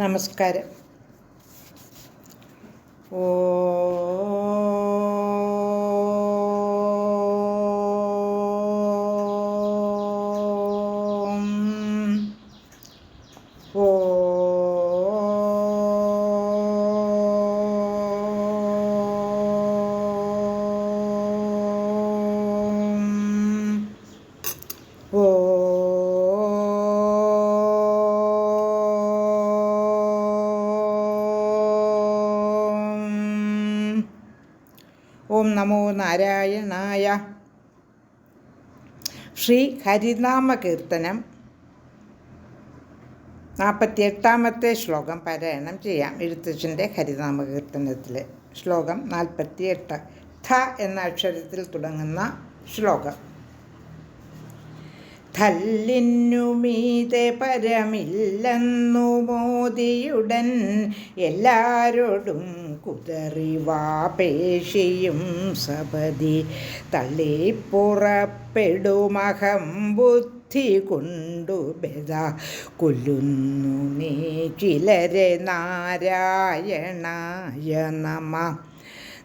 നമസ്കാരം. ഓം ഓം നമോ നാരായണായ. ശ്രീ ഹരിനാമ കീർത്തനം 48-ാമത്തെ ശ്ലോകം പാരായണം ചെയ്യാം. എഴുത്തച്ഛൻ്റെ ഹരിനാമ കീർത്തനത്തിലെ ശ്ലോകം 48. ഥ എന്ന അക്ഷരത്തിൽ തുടങ്ങുന്ന ശ്ലോകം. തല്ലിന്നുമീതെ പരമില്ലെന്നു മോദിയുടൻ എല്ലാരോടും കുതറിവാപേക്ഷിയും സപതി തള്ളിപ്പുറപ്പെടുമഹം ബുദ്ധി കൊണ്ടു ബെദ കൊല്ലുന്നു നീ ചിലരെ. നാരായണായ നമ.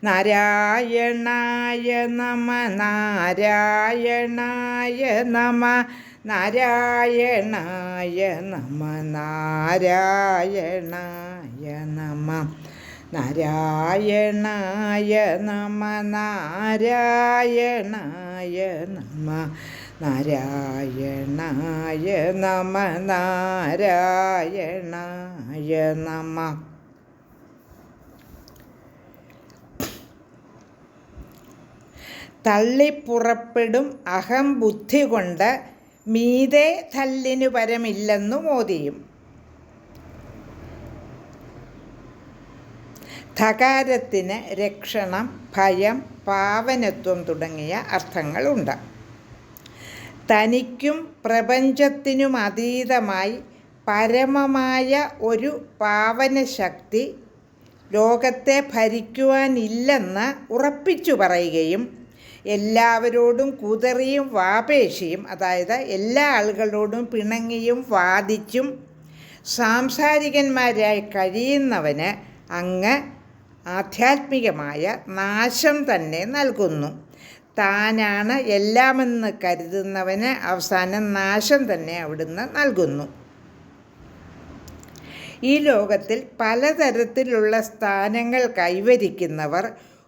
നാരായണായ നമ. നാരായണായ നമ. നാരായണായ നമ. നാരായണായ നമ. നാരായണായ നമ. നാരായണായ നമ. നാരായണായ നമ. നാരായണായ നമ. തള്ളിപ്പുറപ്പെടും അഹം ബുദ്ധി കൊണ്ട് മീതെ തല്ലിനു പരമില്ലെന്നു മോദിയും. ധകാരത്തിന് രക്ഷണം, ഭയം, പാവനത്വം തുടങ്ങിയ അർത്ഥങ്ങളുണ്ട്. തനിക്കും പ്രപഞ്ചത്തിനും അതീതമായി പരമമായ ഒരു പാവനശക്തി ലോകത്തെ ഭരിക്കുവാനില്ലെന്ന് ഉറപ്പിച്ചു പറയുകയും എല്ലാവരോടും കുതറിയും വാപേക്ഷിയും, അതായത് എല്ലാ ആളുകളോടും പിണങ്ങിയും വാദിച്ചും സാംസാരികന്മാരായി കഴിയുന്നവന് അങ്ങ് ആധ്യാത്മികമായ നാശം തന്നെ നൽകുന്നു. താനാണ് എല്ലാമെന്ന് കരുതുന്നവന് അവസാനം നാശം തന്നെ അവിടുന്ന് നൽകുന്നു. ഈ ലോകത്തിൽ പലതരത്തിലുള്ള സ്ഥാനങ്ങൾ കൈവരിക്കുന്നവർ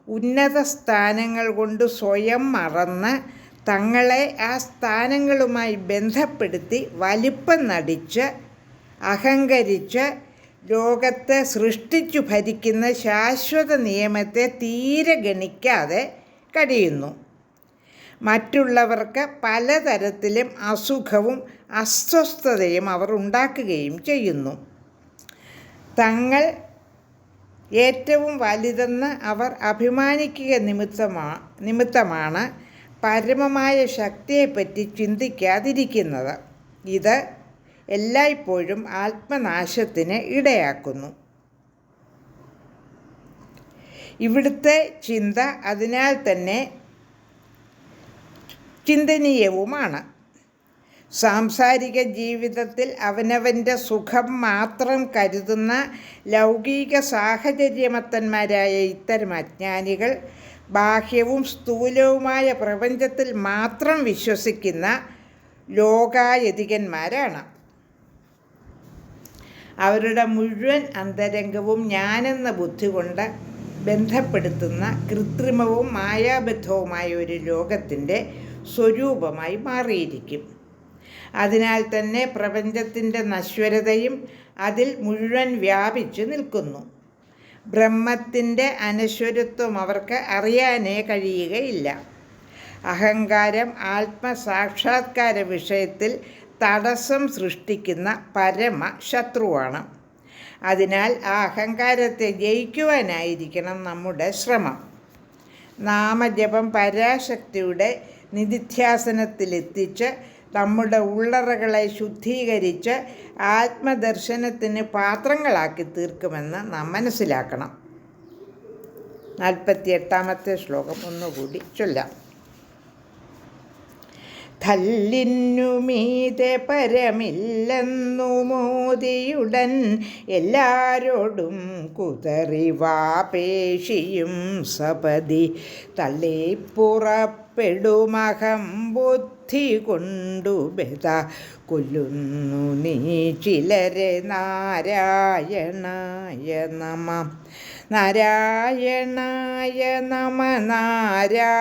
ഉന്നത സ്ഥാനങ്ങൾ കൊണ്ട് സ്വയം മറന്ന് തങ്ങളെ ആ സ്ഥാനങ്ങളുമായി ബന്ധപ്പെടുത്തി വലിപ്പം നടിച്ച് അഹങ്കരിച്ച് ലോകത്തെ സൃഷ്ടിച്ചു ഭരിക്കുന്ന ശാശ്വത നിയമത്തെ തീരെ ഗണിക്കാതെ കഴിയുന്നു. മറ്റുള്ളവർക്ക് പലതരത്തിലും അസുഖവും അസ്വസ്ഥതയും അവർ ഉണ്ടാക്കുകയും ചെയ്യുന്നു. തങ്ങൾ ഏറ്റവും വലുതെന്ന് അവർ അഭിമാനിക്കുക നിമിത്തമാണ് പരമമായ ശക്തിയെപ്പറ്റി ചിന്തിക്കാതിരിക്കുന്നത്. ഇത് എല്ലായ്പ്പോഴും ആത്മനാശത്തിന് ഇടയാക്കുന്നു. ഇവിടുത്തെ ചിന്ത അതിനാൽ തന്നെ ചിന്തനീയവുമാണ്. സാംസാരിക ജീവിതത്തിൽ അവനവൻ്റെ സുഖം മാത്രം കരുതുന്ന ലൗകിക സാഹചര്യമത്തന്മാരായ ഇത്തരം അജ്ഞാനികൾ ബാഹ്യവും സ്ഥൂലവുമായ പ്രപഞ്ചത്തിൽ മാത്രം വിശ്വസിക്കുന്ന ലോകായതികന്മാരാണ്. അവരുടെ മുഴുവൻ അന്തരംഗവും ഞാനെന്ന ബുദ്ധി കൊണ്ട് ബന്ധപ്പെടുത്തുന്ന കൃത്രിമവും മായാബദ്ധവുമായ ഒരു ലോകത്തിൻ്റെ സ്വരൂപമായി മാറിയിരിക്കും. അതിനാൽ തന്നെ പ്രപഞ്ചത്തിൻ്റെ നശ്വരതയും അതിൽ മുഴുവൻ വ്യാപിച്ചു നിൽക്കുന്നു. ബ്രഹ്മത്തിൻ്റെ അനശ്വരത്വം അവർക്ക് അറിയാനേ കഴിയുകയില്ല. അഹങ്കാരം ആത്മസാക്ഷാത്കാര വിഷയത്തിൽ തടസ്സം സൃഷ്ടിക്കുന്ന പരമ ശത്രുവാണ്. അതിനാൽ ആ അഹങ്കാരത്തെ ജയിക്കുവാനായിരിക്കണം നമ്മുടെ ശ്രമം. നാമജപം പരാശക്തിയുടെ നിധിധ്യാസനത്തിലെത്തിച്ച് നമ്മുടെ ഉള്ളറകളെ ശുദ്ധീകരിച്ച് ആത്മദർശനത്തിന് പാത്രങ്ങളാക്കി തീർക്കുമെന്ന് നാം മനസ്സിലാക്കണം. 48-ാമത്തെ ശ്ലോകം ഒന്നുകൂടി ചൊല്ലാം. തല്ലിന്നുമീതെ പരമില്ലെന്നു മോദിയുടൻ എല്ലാരോടും കുതറിവാപേക്ഷിയും സപതി തള്ളിപ്പുറപ്പെടുമഹം ബുദ്ധി കൊണ്ടു ബത കൊല്ലുന്നു നീ ചിലരെ. നാരായണായ നമ നാരായണായ നമ നാരായണായ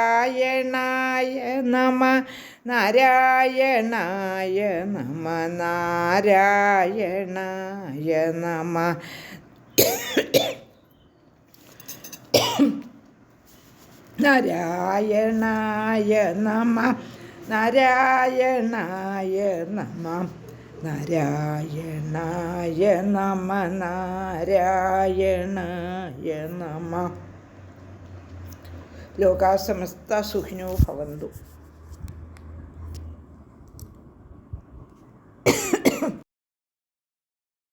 നമ നാരായണായ നമ നാരായണായ നമ നാരായണായ നമ നാരായണായ നമ നാരായണായ നമ നാരായണായ നമ. ലോകാ സമസ്ത സുഖിനോ ഭവന്തു.